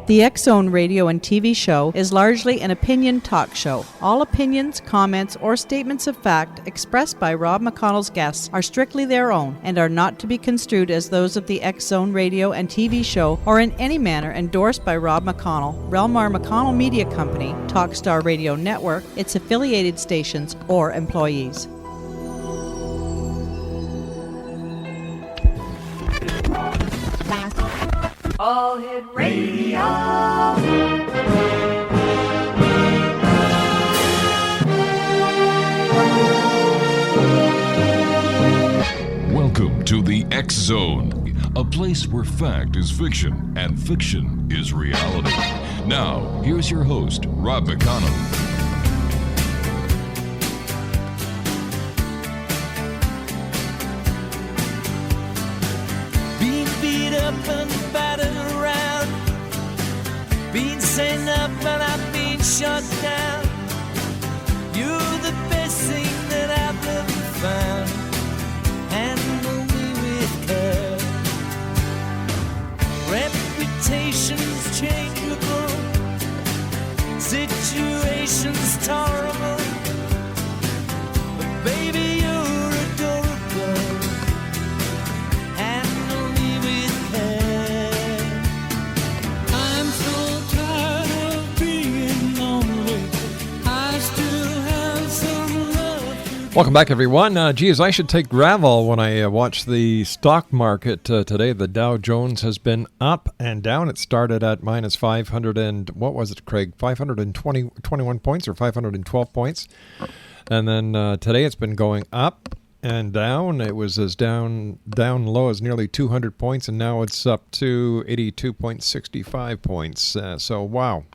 The X-Zone radio and TV show is largely an opinion talk show. All opinions, comments, or statements of fact expressed by Rob McConnell's guests are strictly their own and are not to be construed as those of the X-Zone radio and TV show or in any manner endorsed by Rob McConnell, Relmar McConnell Media Company, Talkstar Radio Network, its affiliated stations, or employees. All Hit Radio. Welcome to the X Zone, a place where fact is fiction and fiction is reality. Now, here's your host, Rob McConnell. And battered around, been saying up and I've been shut down. You're the best thing that I've ever found. Handle me with care. Reputations changeable, situations tolerable, but baby you're adorable. Welcome back, everyone. Geez, I should take gravel when I watch the stock market today. The Dow Jones has been up and down. It started at minus 500 and, what was it, Craig? 521 points or 512 points. And then today it's been going up and down. It was as down low as nearly 200 points, and now it's up to 82.65 points. So, wow.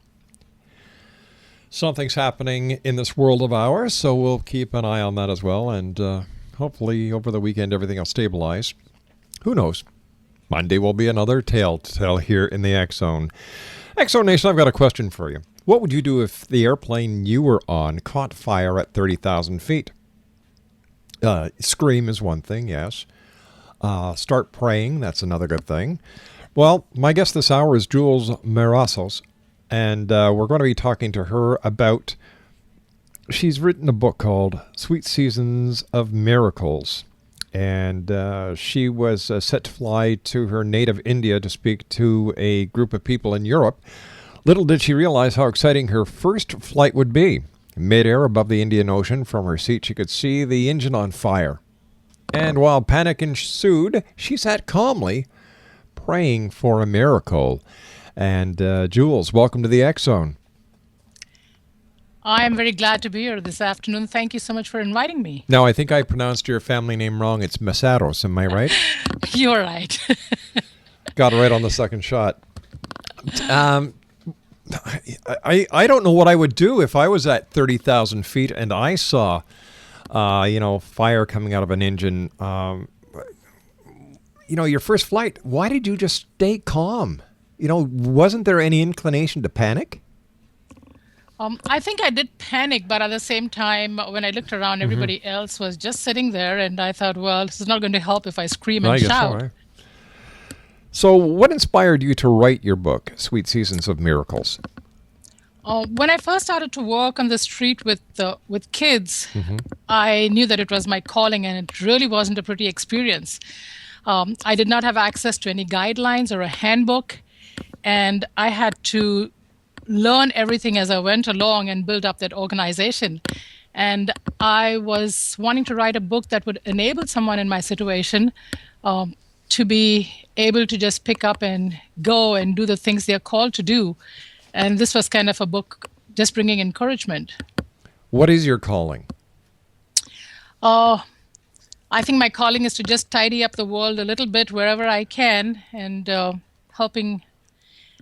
Something's happening in this world of ours, so we'll keep an eye on that as well, and hopefully over the weekend everything will stabilize. Who knows? Monday will be another tale to tell here in the X-Zone. X-Zone Nation, I've got a question for you. What would you do if the airplane you were on caught fire at 30,000 feet? Scream is one thing, yes. Start praying, that's another good thing. Well, my guest this hour is Jules Merasos. And we're going to be talking to her about, she's written a book called Sweet Seasons of Miracles. And she was set to fly to her native India to speak to a group of people in Europe. Little did she realize how exciting her first flight would be. Mid-air above the Indian Ocean, from her seat, she could see the engine on fire. And while panic ensued, she sat calmly, praying for a miracle. And Jules, welcome to the X-Zone. I am very glad to be here this afternoon. Thank you so much for inviting me. Now, I think I pronounced your family name wrong. It's MESAROS, am I right? You're right. Got it right on the second shot. I don't know what I would do if I was at 30,000 feet and I saw, fire coming out of an engine. Your first flight, why did you just stay calm? Wasn't there any inclination to panic? I think I did panic, but at the same time, when I looked around, everybody else was just sitting there, and I thought, well, this is not going to help if I scream and shout. So, So what inspired you to write your book, Sweet Seasons of Miracles? When I first started to work on the street with kids, I knew that it was my calling, and it really wasn't a pretty experience. I did not have access to any guidelines or a handbook. And I had to learn everything as I went along and build up that organization. And I was wanting to write a book that would enable someone in my situation to be able to just pick up and go and do the things they're called to do. And this was kind of a book just bringing encouragement. What is your calling? I think my calling is to just tidy up the world a little bit wherever I can, and helping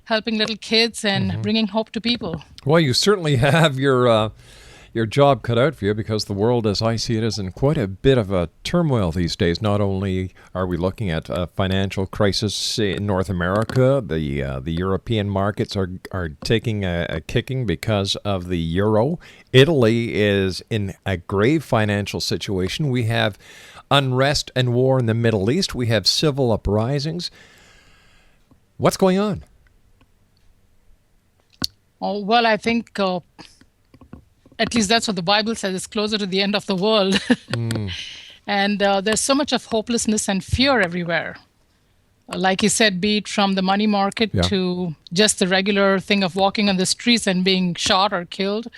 little kids and bringing hope to people. Well, you certainly have your job cut out for you, because the world, as I see it, is in quite a bit of a turmoil these days. Not only are we looking at a financial crisis in North America, the European markets are taking a kicking because of the euro. Italy is in a grave financial situation. We have unrest and war in the Middle East. We have civil uprisings. What's going on? Oh, well, I think at least that's what the Bible says. It's closer to the end of the world. And there's so much of hopelessness and fear everywhere. Like you said, be it from the money market to just the regular thing of walking on the streets and being shot or killed,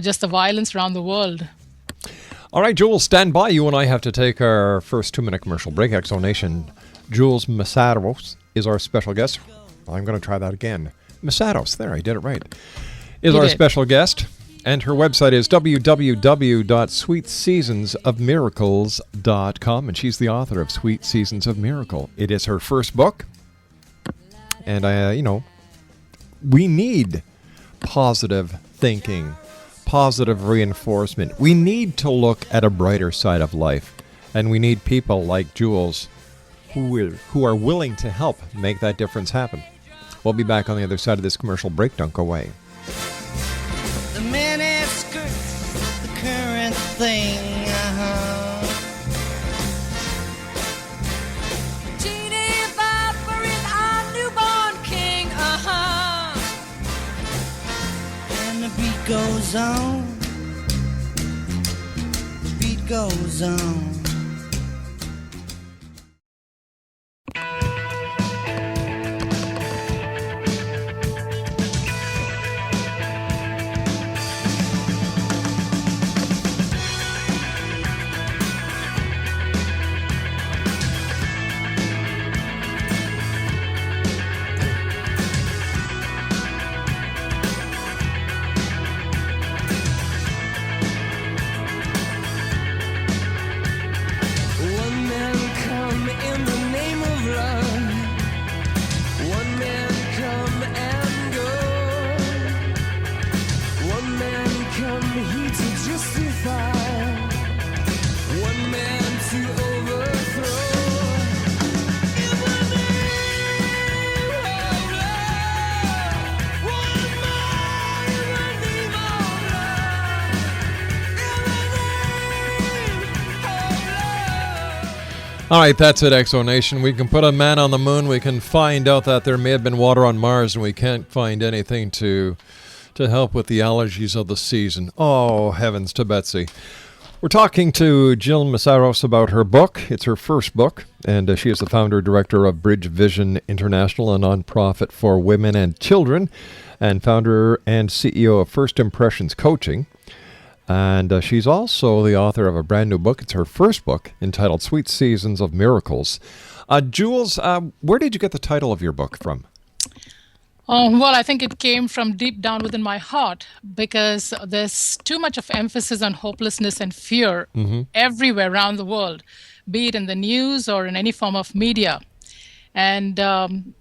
just the violence around the world. All right, Jules, stand by. You and I have to take our first 2-minute commercial break. Exonation. Jules MESAROS is our special guest. I'm going to try that again. MESAROS, there, I did it right. Is our special guest. And her website is www.sweetseasonsofmiracles.com, and she's the author of Sweet Seasons of Miracle. It is her first book, and we need positive thinking, positive reinforcement. We need to look at a brighter side of life, and we need people like Jules who are willing to help make that difference happen. We'll be back on the other side of this commercial break. Don't go away. The mini skirts, the current thing, Genie Viper is our newborn king, And the beat goes on, the beat goes on. All right, that's it, Exonation. We can put a man on the moon. We can find out that there may have been water on Mars, and we can't find anything to help with the allergies of the season. Oh, heavens to Betsy. We're talking to Jill MESAROS about her book. It's her first book, and she is the founder-director of Bridge Vision International, a nonprofit for women and children, and founder and CEO of First Impressions Coaching. And she's also the author of a brand new book. It's her first book, entitled Sweet Seasons of Miracles. Jules, where did you get the title of your book from? Well, I think it came from deep down within my heart, because there's too much of emphasis on hopelessness and fear everywhere around the world, be it in the news or in any form of media. And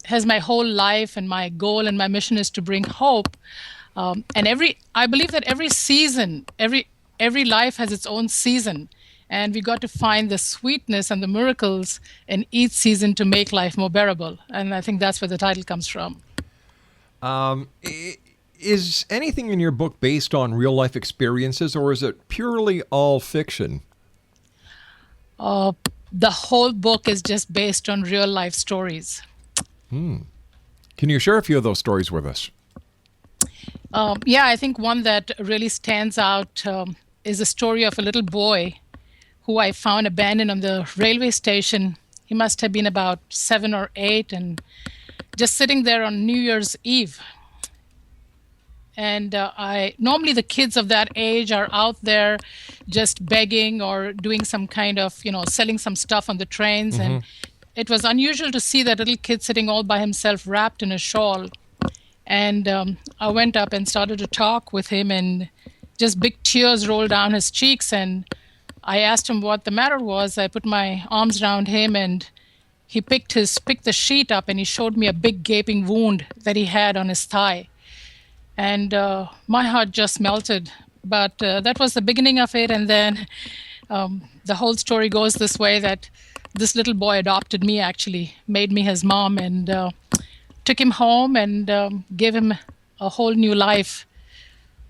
has my whole life, and my goal and my mission is to bring hope. And I believe that every season, every life has its own season, and we got to find the sweetness and the miracles in each season to make life more bearable. And I think that's where the title comes from. Is anything in your book based on real life experiences, or is it purely all fiction? The whole book is just based on real life stories. Can you share a few of those stories with us? Yeah, I think one that really stands out is the story of a little boy who I found abandoned on the railway station. He must have been about 7 or 8, and just sitting there on New Year's Eve. And normally the kids of that age are out there just begging or doing some kind of, selling some stuff on the trains. And it was unusual to see that little kid sitting all by himself, wrapped in a shawl. And I went up and started to talk with him, and just big tears rolled down his cheeks. And I asked him what the matter was. I put my arms around him, and he picked the sheet up, and he showed me a big gaping wound that he had on his thigh. And my heart just melted. But that was the beginning of it. And then the whole story goes this way, that this little boy adopted me, actually, made me his mom, and took him home and gave him a whole new life.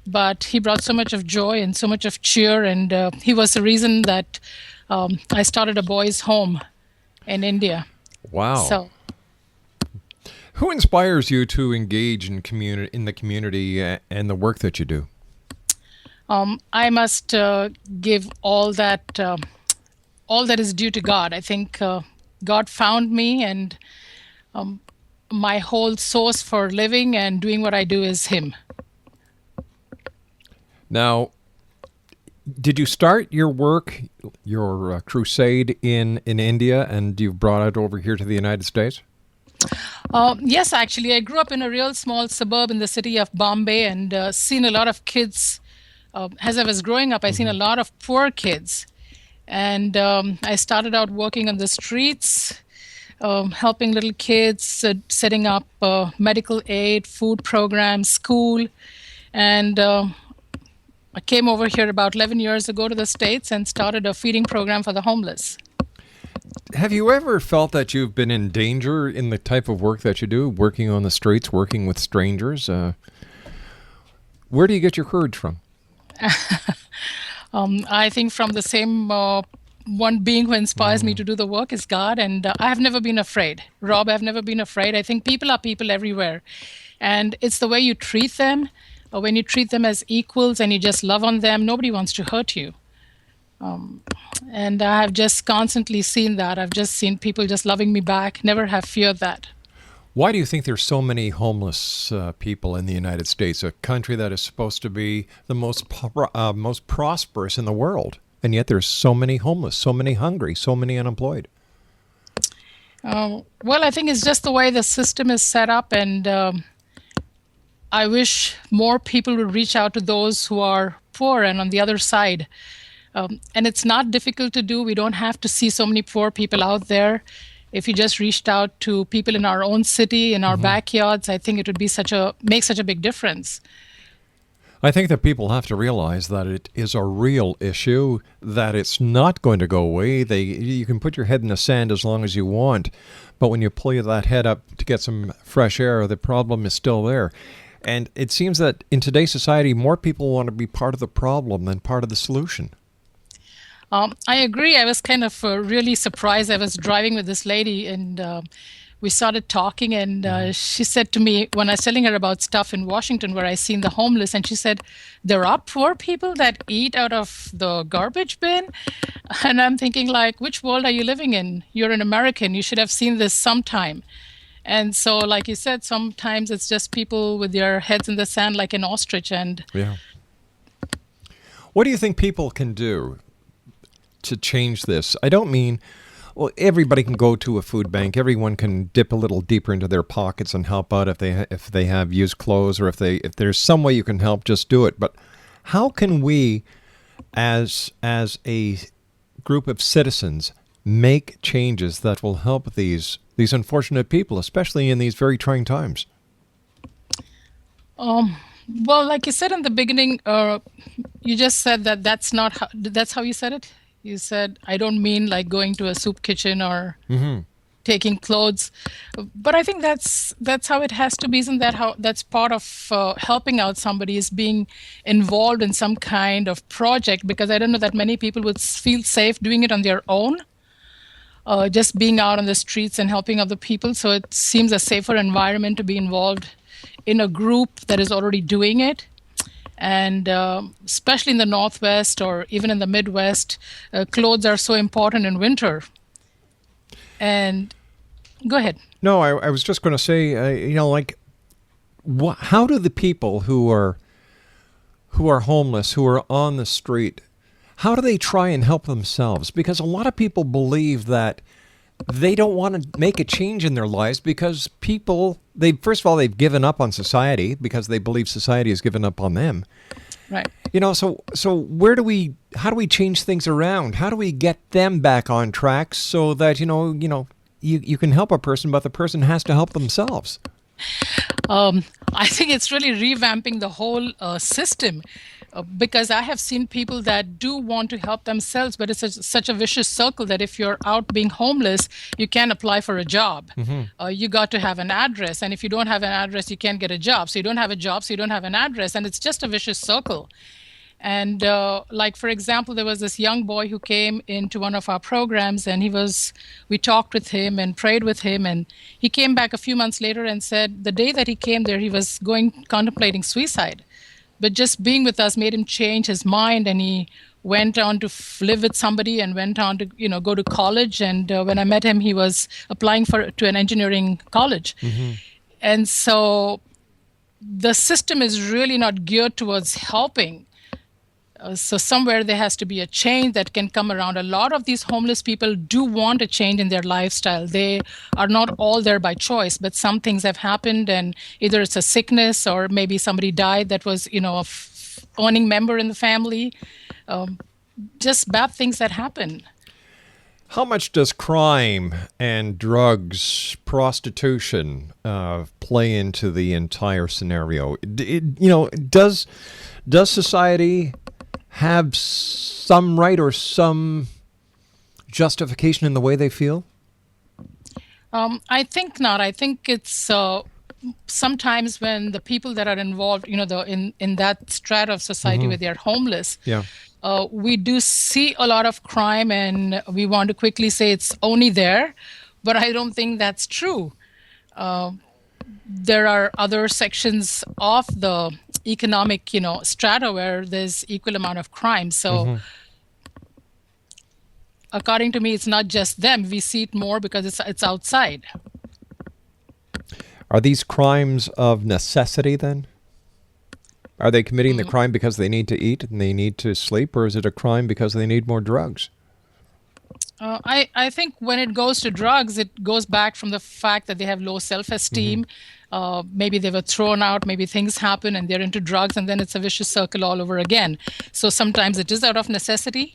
But he brought so much of joy and so much of cheer, and he was the reason that I started a boys' home in India. Wow. So, Who inspires you to engage in the community and the work that you do? I must give all that is due to God. I think God found me, and my whole source for living and doing what I do is Him. Now, did you start your work, your crusade in India, and you've brought it over here to the United States? Yes, actually, I grew up in a real small suburb in the city of Bombay, and seen a lot of kids. As I was growing up, I seen a lot of poor kids, and I started out working on the streets, helping little kids, setting up medical aid, food programs, school, and I came over here about 11 years ago to the States and started a feeding program for the homeless. Have you ever felt that you've been in danger in the type of work that you do, working on the streets, working with strangers? Where do you get your courage from? I think from the same one being who inspires me to do the work is God, and I have never been afraid. Rob, I've never been afraid. I think people are people everywhere, and it's the way you treat them. When you treat them as equals and you just love on them, nobody wants to hurt you. And I have just constantly seen that. I've just seen people just loving me back, never have feared that. Why do you think there's so many homeless people in the United States, a country that is supposed to be the most prosperous in the world, and yet there's so many homeless, so many hungry, so many unemployed? Well, I think it's just the way the system is set up, and I wish more people would reach out to those who are poor and on the other side. And it's not difficult to do. We don't have to see so many poor people out there. If you just reached out to people in our own city, in our backyards, I think it would be make such a big difference. I think that people have to realize that it is a real issue, that it's not going to go away. You can put your head in the sand as long as you want, but when you pull that head up to get some fresh air, the problem is still there. And it seems that in today's society, more people want to be part of the problem than part of the solution. I agree. I was kind of really surprised. I was driving with this lady, and we started talking, and she said to me, when I was telling her about stuff in Washington where I seen the homeless, and she said, there are poor people that eat out of the garbage bin. And I'm thinking, like, which world are you living in? You're an American. You should have seen this sometime. And so, like you said, sometimes it's just people with their heads in the sand like an ostrich. And yeah. What do you think people can do to change this? I don't mean, well, everybody can go to a food bank. Everyone can dip a little deeper into their pockets and help out if they have used clothes, or if there's some way you can help, just do it. But how can we, as a group of citizens, make changes that will help these unfortunate people, especially in these very trying times? Well, like you said in the beginning, you just said that's how you said it. You said, I don't mean like going to a soup kitchen or taking clothes, but I think that's how it has to be. Isn't that how that's part of helping out somebody, is being involved in some kind of project? Because I don't know that many people would feel safe doing it on their own, just being out on the streets and helping other people. So it seems a safer environment to be involved in a group that is already doing it. And especially in the Northwest or even in the Midwest, clothes are so important in winter. And go ahead. No, I was just going to say, how do the people who are homeless, who are on the street, how do they try and help themselves? Because a lot of people believe that they don't want to make a change in their lives because first of all, they've given up on society because they believe society has given up on them. Right. So how do we change things around? How do we get them back on track so that, you can help a person, but the person has to help themselves? I think it's really revamping the whole system. Because I have seen people that do want to help themselves, but it's such a vicious circle that if you're out being homeless, you can't apply for a job. You got to have an address, and if you don't have an address, you can't get a job. So you don't have a job, so you don't have an address, and it's just a vicious circle. And like, for example, there was this young boy who came into one of our programs, and we talked with him and prayed with him. And he came back a few months later and said the day that he came there, he was contemplating suicide. But just being with us made him change his mind, and he went on to live with somebody and went on to go to college. And when I met him, he was applying to an engineering college. And so the system is really not geared towards helping. So somewhere there has to be a change that can come around. A lot of these homeless people do want a change in their lifestyle. They are not all there by choice, but some things have happened, and either it's a sickness or maybe somebody died that was, a owning member in the family. Just bad things that happen. How much does crime and drugs, prostitution play into the entire scenario? Does society have some right or some justification in the way they feel? I think not. I think it's sometimes when the people that are involved, in that strata of society where they're homeless, we do see a lot of crime, and we want to quickly say it's only there, but I don't think that's true. There are other sections of the economic, strata where there's equal amount of crime. So according to me, it's not just them. We see it more because it's outside. Are these crimes of necessity then? Are they committing the crime because they need to eat and they need to sleep, or is it a crime because they need more drugs? I think when it goes to drugs, it goes back from the fact that they have low self-esteem. Maybe they were thrown out, maybe things happen and they're into drugs, and then it's a vicious circle all over again. So sometimes it is out of necessity,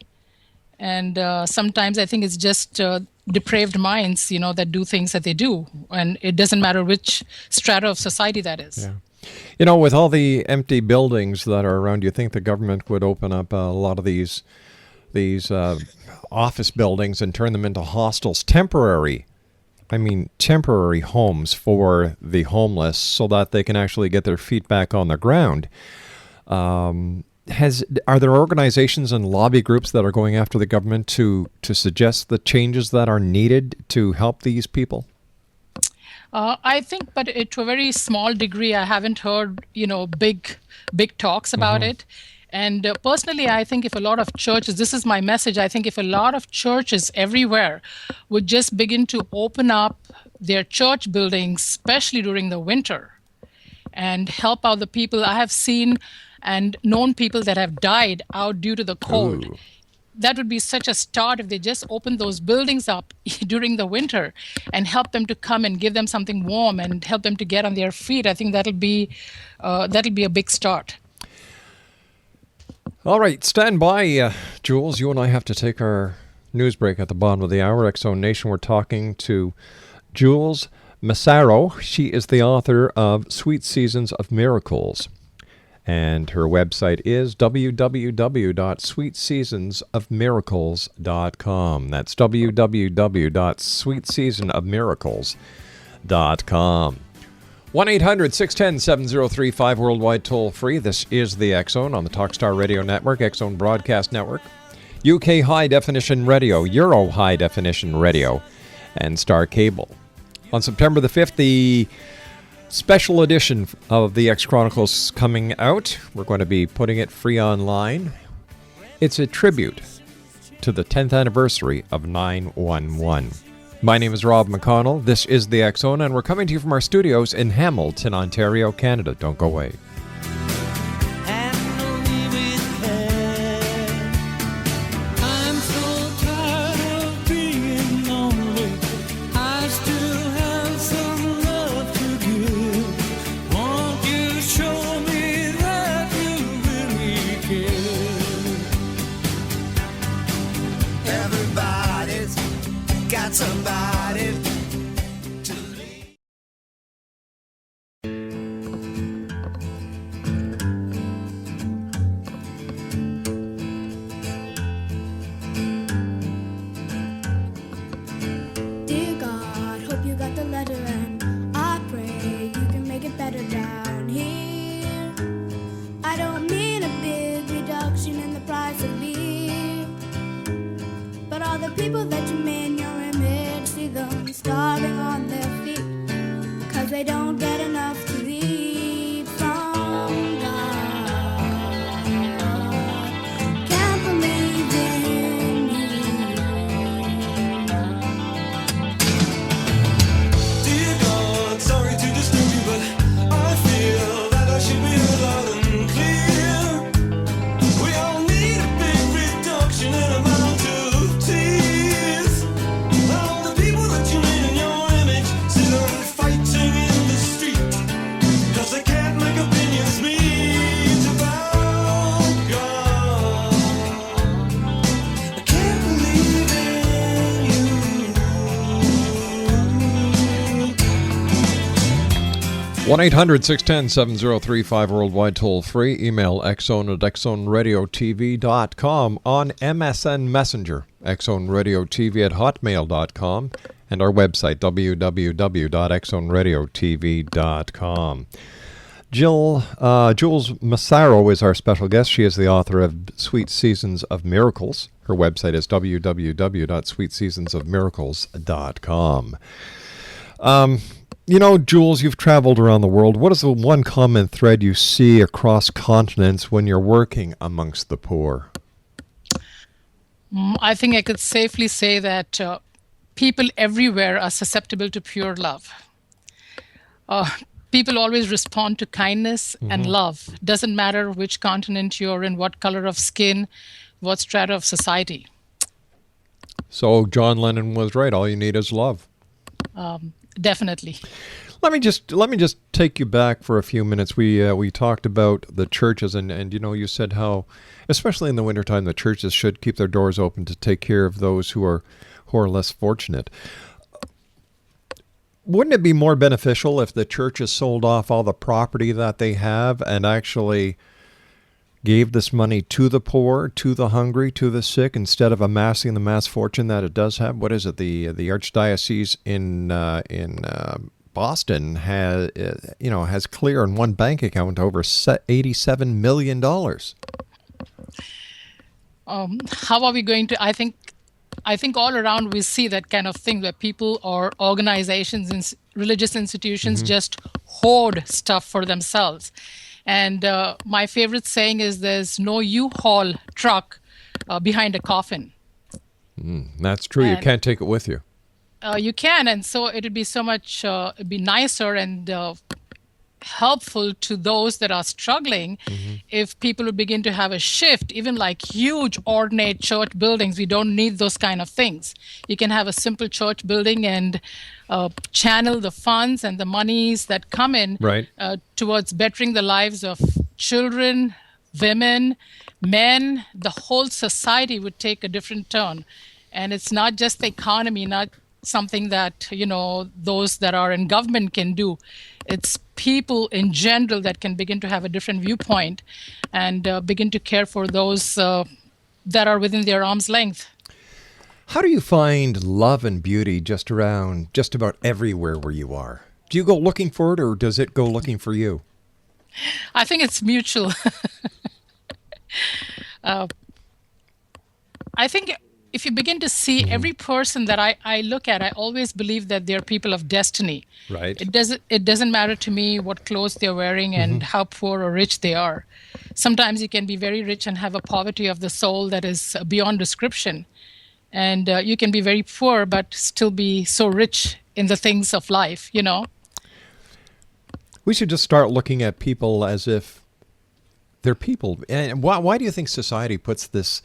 and sometimes I think it's just depraved minds, that do things that they do, and it doesn't matter which strata of society that is. Yeah. With all the empty buildings that are around, you think the government would open up a lot of these office buildings and turn them into hostels, temporary homes for the homeless, so that they can actually get their feet back on the ground. Are there organizations and lobby groups that are going after the government to suggest the changes that are needed to help these people? I think, but to a very small degree. I haven't heard, big talks about it. And personally, I think if a lot of churches, this is my message, I think if a lot of churches everywhere would just begin to open up their church buildings, especially during the winter, and help out the people. I have seen and known people that have died out due to the cold. Ooh. That would be such a start if they just open those buildings up during the winter and help them to come and give them something warm and help them to get on their feet. I think that'll be a big start. All right, stand by, Jules. You and I have to take our news break at the bottom of the hour. X-Zone Nation, we're talking to Jules MESAROS. She is the author of Sweet Seasons of Miracles. And her website is www.sweetseasonsofmiracles.com. That's www.sweetseasonofmiracles.com. 1-800-610-7035, worldwide toll free. This is the X-Zone on the Talkstar Radio Network, X-Zone Broadcast Network, UK High Definition Radio, Euro High Definition Radio, and Star Cable. On September the 5th, the special edition of the X Chronicles coming out. We're going to be putting it free online. It's a tribute to the 10th anniversary of 9/11. My name is Rob McConnell. This is the X-Zone, and we're coming to you from our studios in Hamilton, Ontario, Canada. Don't go away. Somebody to leave. Dear God, hope you got the letter, and I pray you can make it better down here. I don't mean a big reduction. starving on their feet, 'cause they don't get enough to eat from God. Can't believe in you. Dear God, sorry to disturb you, but I feel that I should be heard loud and clear. We all need a big reduction in amount of tears. All the people that you made in your image sit on fighting in the street, 'cause they can't make opinions meet about God. I can't believe in you. 1-800-610-7035 worldwide toll free. Email xzone@xzoneradiotv.com, on MSN Messenger, xzoneradiotv@hotmail.com, and our website, www.xzoneradiotv.com. Jules Massaro is our special guest. She is the author of Sweet Seasons of Miracles. Her website is www.sweetseasonsofmiracles.com. You know, Jules, you've traveled around the world. What is the one common thread you see across continents when you're working amongst the poor? I think I could safely say that people everywhere are susceptible to pure love. People always respond to kindness and love. Doesn't matter which continent you're in, what color of skin, what strata of society. So John Lennon was right. All you need is love. Definitely. Let me just take you back for a few minutes. We talked about the churches, and you know, you said how, especially in the wintertime, the churches should keep their doors open to take care of those who are less fortunate. Wouldn't it be more beneficial if the churches sold off all the property that they have and actually gave this money to the poor, to the hungry, to the sick, instead of amassing the mass fortune that it does have? What is it? The Archdiocese in Boston has clear in one bank account over $87 million. How are we going to? I think all around we see that kind of thing where people or organizations and religious institutions just hoard stuff for themselves. And my favorite saying is, there's no U-Haul truck behind a coffin. That's true. You can't take it with you. You can. And so it'd be so much, it'd be nicer and helpful to those that are struggling if people would begin to have a shift. Even like huge ornate church buildings, we don't need those kind of things. You can have a simple church building and channel the funds and the monies that come in towards bettering the lives of children, women, men. The whole society would take a different turn. And it's not just the economy, not something that, you know, those that are in government can do. It's people in general that can begin to have a different viewpoint and begin to care for those that are within their arm's length. How do you find love and beauty just about everywhere where you are? Do you go looking for it, or does it go looking for you? I think it's mutual. I think if you begin to see every person that I look at, I always believe that they're people of destiny. Right. It doesn't matter to me what clothes they're wearing and how poor or rich they are. Sometimes you can be very rich and have a poverty of the soul that is beyond description. And you can be very poor but still be so rich in the things of life, you know? We should just start looking at people as if they're people. And why do you think society puts this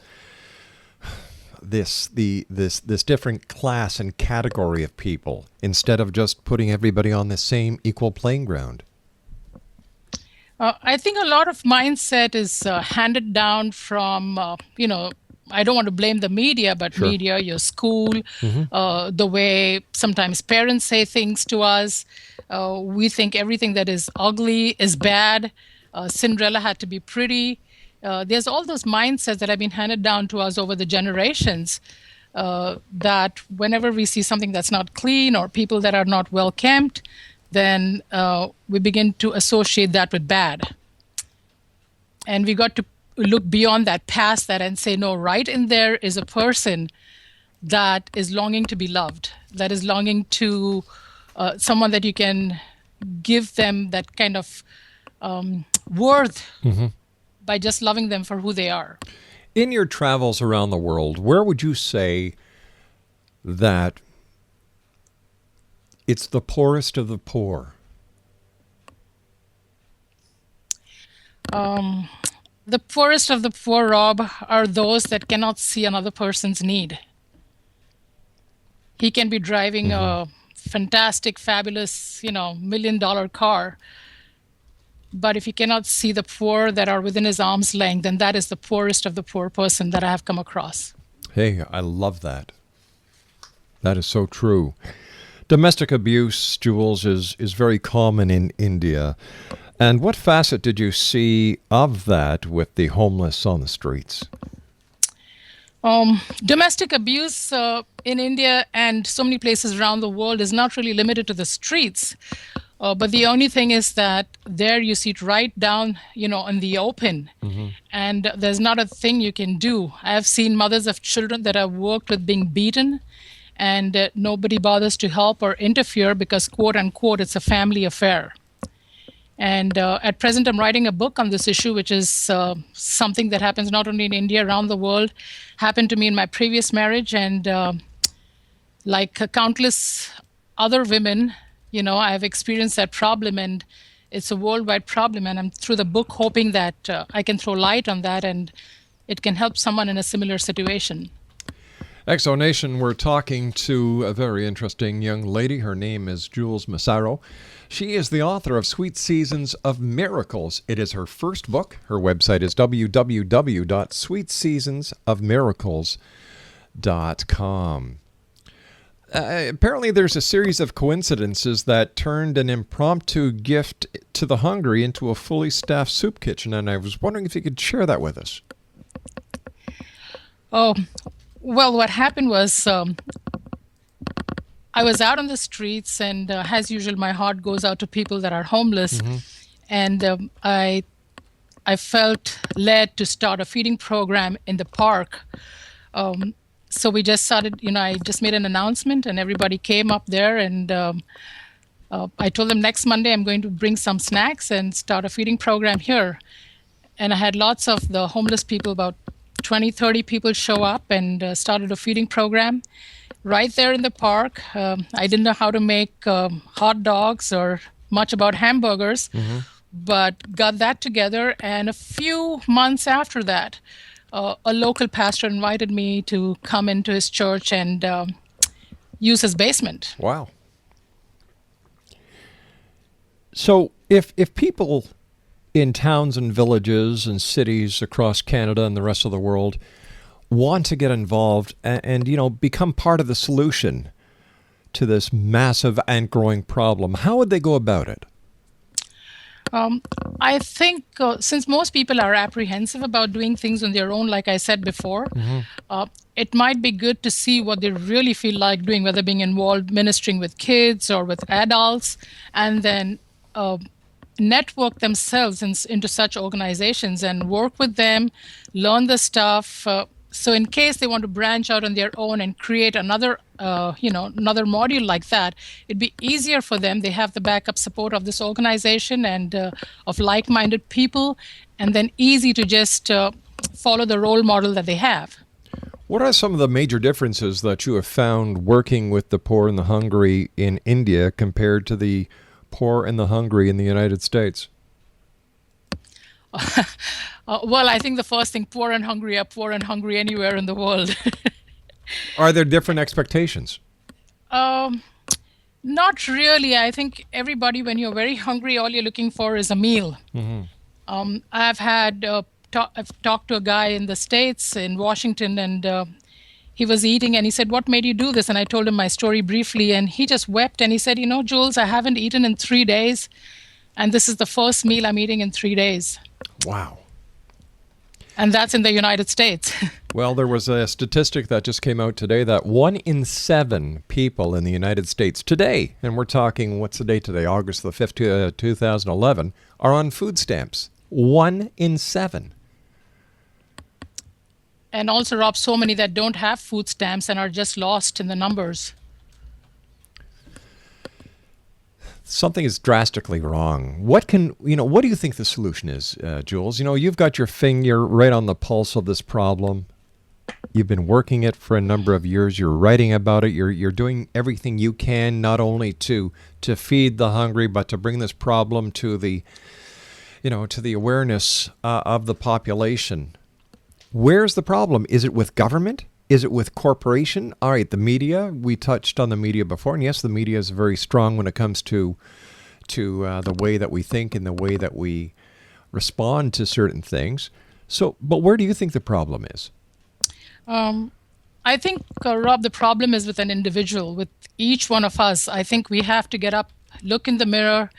different class and category of people instead of just putting everybody on the same equal playing ground? I think a lot of mindset is handed down from, I don't want to blame the media, but media, your school, the way sometimes parents say things to us. We think everything that is ugly is bad. Cinderella had to be pretty. There's all those mindsets that have been handed down to us over the generations, that whenever we see something that's not clean or people that are not well kept, then we begin to associate that with bad. And we got to look beyond that, past that, and say, no, right in there is a person that is longing to be loved, that is longing to someone that you can give them that kind of worth by just loving them for who they are. In your travels around the world, where would you say that it's the poorest of the poor? The poorest of the poor, Rob, are those that cannot see another person's need. He can be driving a fantastic, fabulous, $1 million car, but if he cannot see the poor that are within his arm's length, then that is the poorest of the poor person that I have come across. Hey, I love that. That is so true. Domestic abuse, Jules, is very common in India. And what facet did you see of that with the homeless on the streets? Domestic abuse in India and so many places around the world is not really limited to the streets. But the only thing is that there you see it right down, in the open. And there's not a thing you can do. I have seen mothers of children that have worked with being beaten, and nobody bothers to help or interfere because, quote unquote, it's a family affair. And at present, I'm writing a book on this issue, which is something that happens not only in India, around the world. Happened to me in my previous marriage, and like countless other women, I have experienced that problem, and it's a worldwide problem. And I'm through the book hoping that I can throw light on that and it can help someone in a similar situation. Exo Nation, we're talking to a very interesting young lady. Her name is Jules MESAROS. She is the author of Sweet Seasons of Miracles. It is her first book. Her website is www.sweetseasonsofmiracles.com. Apparently there's a series of coincidences that turned an impromptu gift to the hungry into a fully staffed soup kitchen, and I was wondering if you could share that with us. Oh, well, what happened was I was out on the streets, and as usual, my heart goes out to people that are homeless. And I felt led to start a feeding program in the park. So we just started, I just made an announcement, and everybody came up there, and I told them next Monday I'm going to bring some snacks and start a feeding program here. And I had lots of the homeless people, about 20, 30 people show up, and started a feeding program right there in the park. I didn't know how to make hot dogs or much about hamburgers, but got that together. And a few months after that, a local pastor invited me to come into his church and use his basement. Wow. So if people in towns and villages and cities across Canada and the rest of the world want to get involved and become part of the solution to this massive and growing problem, how would they go about it? I think since most people are apprehensive about doing things on their own, like I said before, it might be good to see what they really feel like doing, whether being involved ministering with kids or with adults, and then network themselves into such organizations and work with them, learn the stuff. So in case they want to branch out on their own and create another module like that, it'd be easier for them. They have the backup support of this organization and of like-minded people, and then easy to just follow the role model that they have. What are some of the major differences that you have found working with the poor and the hungry in India compared to the poor and the hungry in the United States? Well, I think the first thing, poor and hungry are poor and hungry anywhere in the world. Are there different expectations? Not really. I think everybody, when you're very hungry, all you're looking for is a meal. I've talked to a guy in the States, in Washington, and he was eating, and he said, "What made you do this?" And I told him my story briefly, and he just wept, and he said, "Jules, I haven't eaten in 3 days, and this is the first meal I'm eating in 3 days." Wow. And that's in the United States. Well, there was a statistic that just came out today that 1 in 7 people in the United States today, and we're talking, what's the date today, August the 5th, 2011, are on food stamps. 1 in 7. And also, Rob, so many that don't have food stamps and are just lost in the numbers. Something is drastically wrong. What do you think the solution is, Jules? You've got your finger right on the pulse of this problem. You've been working it for a number of years. You're writing about it. You're doing everything you can, not only to feed the hungry, but to bring this problem to the awareness of the population. Where's the problem? Is it with government? Is it with corporation? All right, the media. We touched on the media before, and yes, the media is very strong when it comes to the way that we think and the way that we respond to certain things. So, but where do you think the problem is? I think, Rob, the problem is with an individual, with each one of us. I think we have to get up, look in the mirror,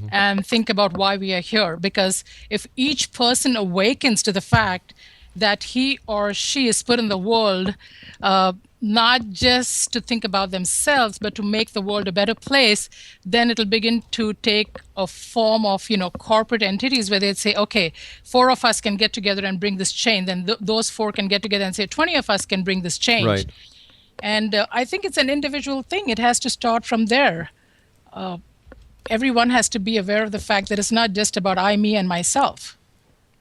and think about why we are here. Because if each person awakens to the fact that he or she is put in the world, not just to think about themselves, but to make the world a better place, then it'll begin to take a form of, corporate entities where they'd say, okay, 4 of us can get together and bring this change. Then those 4 can get together and say, 20 of us can bring this change. Right. And I think it's an individual thing. It has to start from there. Everyone has to be aware of the fact that it's not just about I, me, and myself.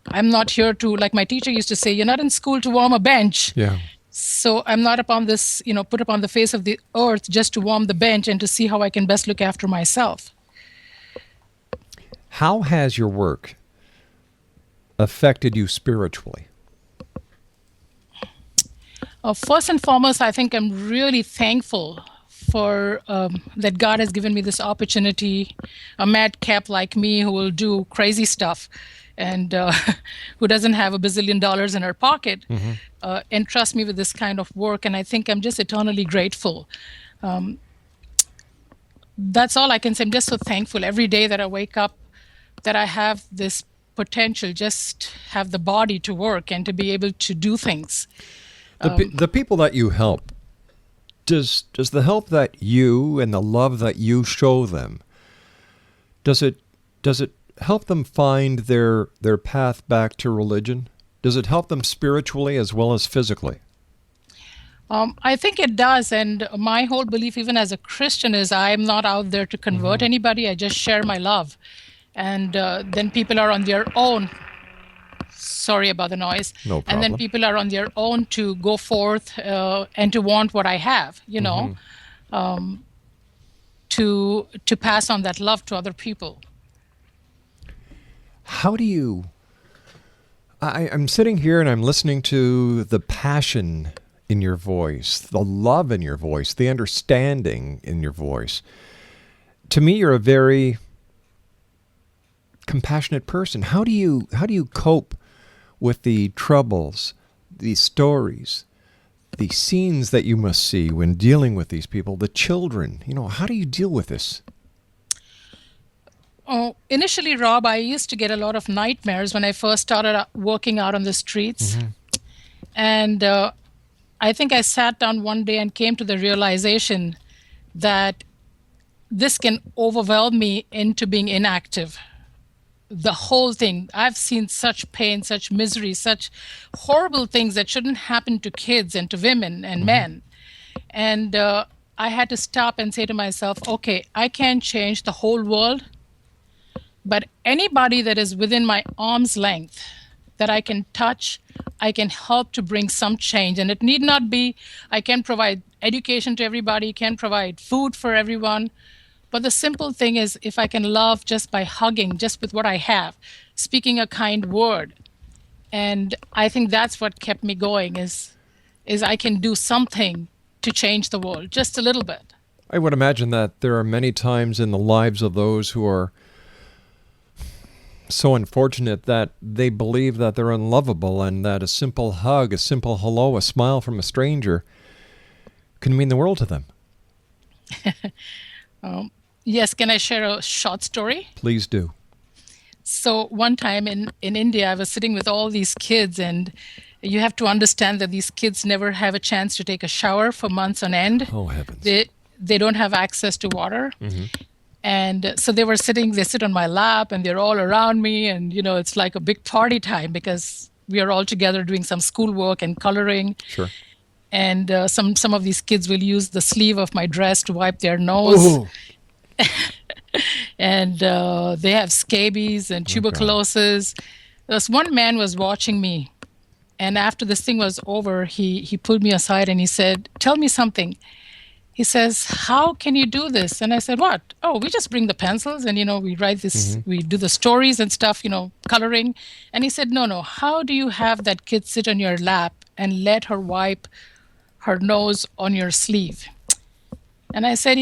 I'm not here to, like my teacher used to say, you're not in school to warm a bench. Yeah. So I'm not upon this, put upon the face of the earth just to warm the bench and to see how I can best look after myself. How has your work affected you spiritually? First and foremost, I think I'm really thankful for that God has given me this opportunity, a madcap like me who will do crazy stuff and who doesn't have $1 bazillion in her pocket, entrust me with this kind of work. And I think I'm just eternally grateful. That's all I can say. I'm just so thankful every day that I wake up that I have this potential, just have the body to work and to be able to do things. The people that you help, does the help that you and the love that you show them, does it help them find their path back to religion? Does it help them spiritually as well as physically? I think it does. And my whole belief, even as a Christian, is I'm not out there to convert anybody. I just share my love. And then people are on their own. Sorry about the noise. No problem. And then people are on their own to go forth and to want what I have, to pass on that love to other people. How do you... I'm sitting here and I'm listening to the passion in your voice, the love in your voice, the understanding in your voice. To me, you're a very compassionate person. How do you cope with the troubles, the stories, the scenes that you must see when dealing with these people, the children? How do you deal with this? Oh, initially, Rob, I used to get a lot of nightmares when I first started working out on the streets. And I think I sat down one day and came to the realization that this can overwhelm me into being inactive. The whole thing. I've seen such pain, such misery, such horrible things that shouldn't happen to kids and to women and men. And I had to stop and say to myself, okay, I can't change the whole world, but anybody that is within my arm's length that I can touch, I can help to bring some change. And it need not be, I can provide education to everybody, can provide food for everyone. But the simple thing is, if I can love just by hugging, just with what I have, speaking a kind word. And I think that's what kept me going, is I can do something to change the world, just a little bit. I would imagine that there are many times in the lives of those who are so unfortunate that they believe that they're unlovable and that a simple hug, a simple hello, a smile from a stranger can mean the world to them. Yes, can I share a short story? Please do. So one time in India, I was sitting with all these kids, and you have to understand that these kids never have a chance to take a shower for months on end. Oh, heavens. They don't have access to water. And so they sit on my lap and they're all around me. And, it's like a big party time because we are all together doing some schoolwork and coloring. Sure. And some of these kids will use the sleeve of my dress to wipe their nose. Ooh. And they have scabies and tuberculosis. This one man was watching me. And after this thing was over, he pulled me aside and he said, "Tell me something." He says, "How can you do this?" And I said, "What?" "Oh, we just bring the pencils and, we write this, we do the stories and stuff, coloring." And he said, No, how do you have that kid sit on your lap and let her wipe her nose on your sleeve? And I said,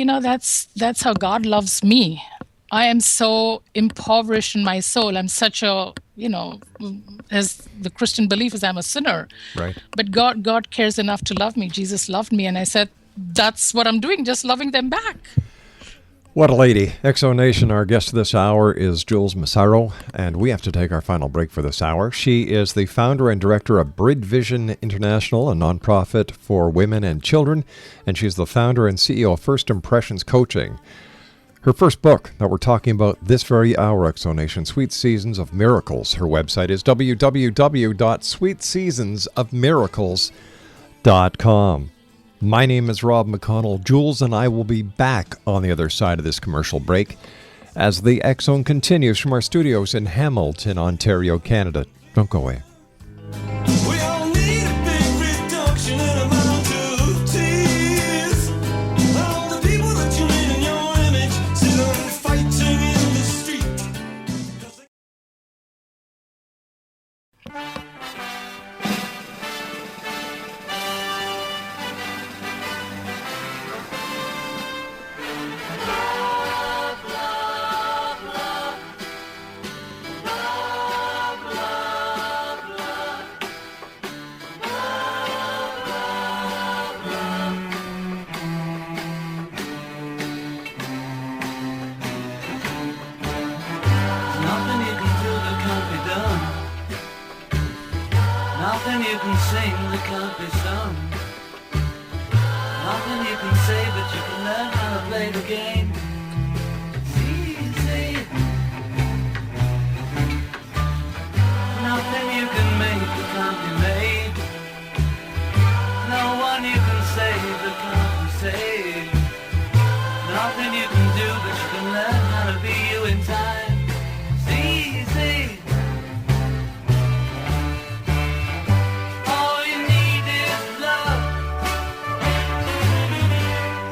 that's how God loves me. I am so impoverished in my soul. I'm such a, as the Christian belief is, I'm a sinner. Right. But God cares enough to love me. Jesus loved me. And I said, that's what I'm doing, just loving them back. What a lady. Exo Nation, our guest this hour is Jules Massaro, and we have to take our final break for this hour. She is the founder and director of Brid Vision International, a nonprofit for women and children, and she's the founder and CEO of First Impressions Coaching. Her first book that we're talking about this very hour, Exo Nation, Sweet Seasons of Miracles. Her website is www.sweetseasonsofmiracles.com. My name is Rob McConnell. Jules and I will be back on the other side of this commercial break as the X-Zone continues from our studios in Hamilton, Ontario, Canada. Don't go away. We all need a big reduction in amount of tears. All the people that you made in your image sit on fighting in the street. Nothing you can do that can't be done. Nothing you can sing that can't be sung. Nothing you can say, but you can learn how to play the game. It's easy. Nothing you can make that can't be made. No one you can save that can't be saved. Nothing you can do, but you can learn how to be you in time. It's easy. All you need is love.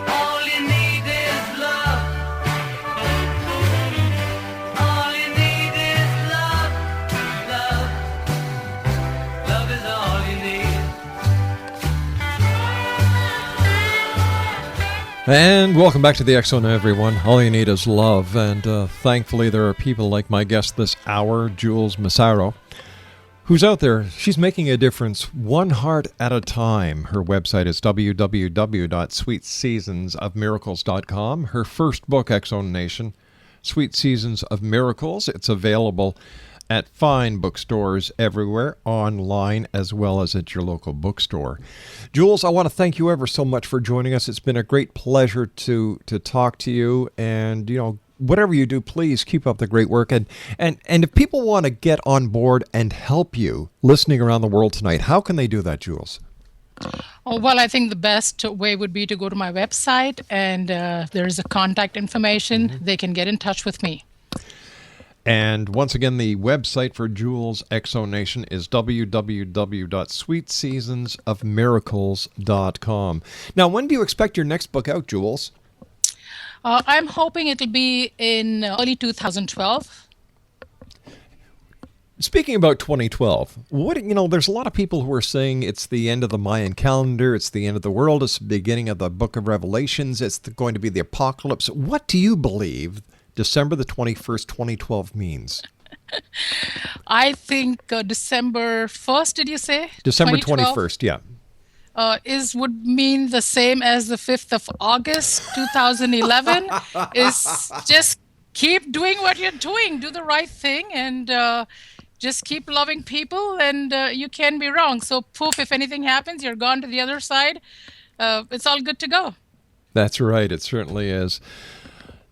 All you need is love. All you need is love. Love. Love is all you need. And welcome back to the X-Zone, everyone. All you need is love. And thankfully, there are people like my guest this hour, Jules Massaro, who's out there. She's making a difference one heart at a time. Her website is www.sweetseasonsofmiracles.com. Her first book, X-Zone Nation, Sweet Seasons of Miracles. It's available at fine bookstores everywhere, online, as well as at your local bookstore. Jules, I want to thank you ever so much for joining us. It's been a great pleasure to talk to you. And, whatever you do, please keep up the great work. And if people want to get on board and help you listening around the world tonight, how can they do that, Jules? Oh, well, I think the best way would be to go to my website, and there's a contact information. They can get in touch with me. And once again, the website for Jules Exo Nation is www.sweetseasonsofmiracles.com. Now, when do you expect your next book out, Jules? I'm hoping it'll be in early 2012. Speaking about 2012, there's a lot of people who are saying it's the end of the Mayan calendar, it's the end of the world, it's the beginning of the book of Revelations, it's going to be the apocalypse. What do you believe December the 21st, 2012 means? I think December 1st, did you say? December 2012? 21st, yeah. Would mean the same as the 5th of August, 2011. Is just keep doing what you're doing. Do the right thing and just keep loving people, and you can be wrong. So poof, if anything happens, you're gone to the other side. It's all good to go. That's right. It certainly is.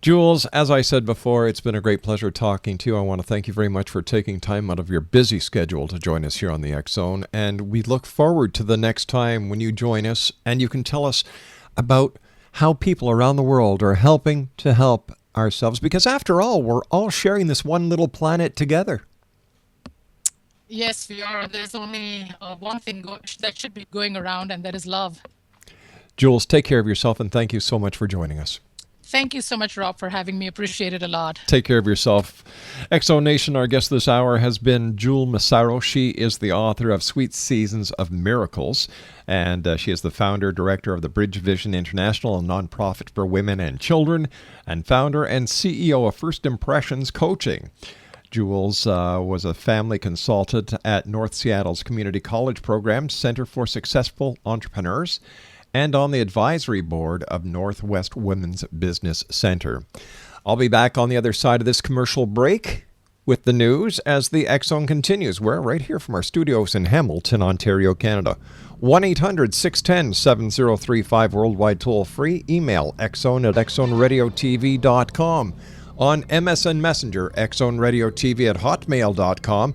Jules, as I said before, it's been a great pleasure talking to you. I want to thank you very much for taking time out of your busy schedule to join us here on the X Zone. And we look forward to the next time when you join us and you can tell us about how people around the world are helping to help ourselves. Because after all, we're all sharing this one little planet together. Yes, we are. There's only one thing that should be going around, and that is love. Jules, take care of yourself, and thank you so much for joining us. Thank you so much, Rob, for having me. Appreciate it a lot. Take care of yourself. XO Nation, our guest this hour has been Jules MESAROS. She is the author of Sweet Seasons of Miracles, and she is the founder, director of the Bridge Vision International, a nonprofit for women and children, and founder and CEO of First Impressions Coaching. Jules was a family consultant at North Seattle's Community College Program Center for Successful Entrepreneurs, and on the advisory board of Northwest Women's Business Center. I'll be back on the other side of this commercial break with the news as the X Zone continues. We're right here from our studios in Hamilton, Ontario, Canada. 1-800-610-7035, worldwide toll free. Email xzone@xzoneradiotv.com. On MSN Messenger, xzoneradiotv@hotmail.com.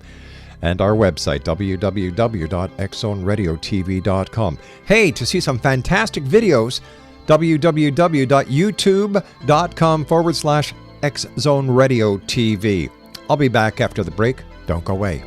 And our website, www.xzoneradiotv.com. Hey, to see some fantastic videos, www.youtube.com/xzoneradiotv. I'll be back after the break. Don't go away.